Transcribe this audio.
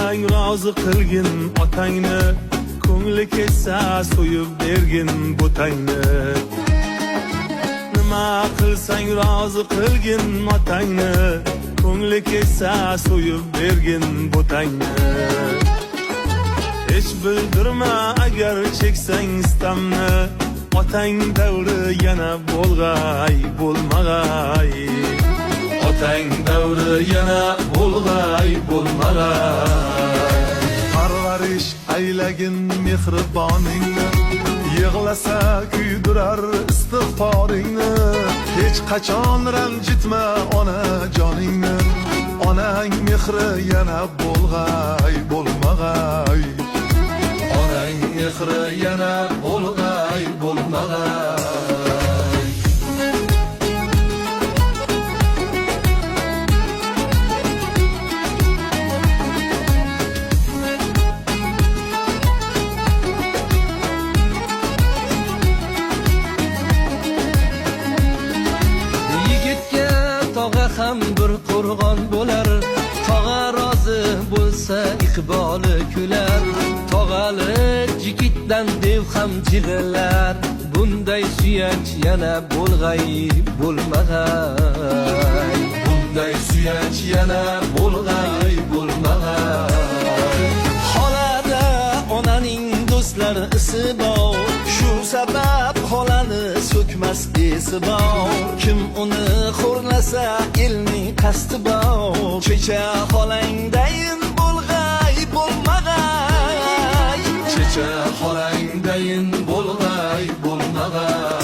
qilsang rozi qilgin otangni, ko'ngli ketsa so'yib bergin butangni. Nima qilsang rozi qilgin otangni, ko'ngli ketsa so'yib bergin butangni. Hech bildirma agar cheksang istamni, otang davri yana bo'lg'ay bo'lmag'ay. Otang davri yana bo'lg'ay bo'lmag'ay. Parvarish aylagin mehriboningni, yig'lasa kuydirar istig'foringni. Hech qachon ranjitma ona joningni, onang mehri yana bo'lg'ay bo'lmag'ay. Onang mehri yana bo'lg'ay bo'lmag'ay. Ham bir qo'rg'on bo'lar, tog'a rozi bo'lsa iqboli kular. Tog'alik yigitdan dev ham jig'lar, bunday suyanch yana bo'lg'ay bo'lmag'ay. Bunday suyanch yana bo'lg'ay bo'lmag'ay. Xolada onaning do'stlari isi bor, shu sabab xolani so'kmas esi bor. Kim uni xo'rlasa elning qasdi bor. Checha xolangdayin bo'lg'ay bo'lmag'ay. Checha xolangdayin bo'lg'ay bo'lmag'ay.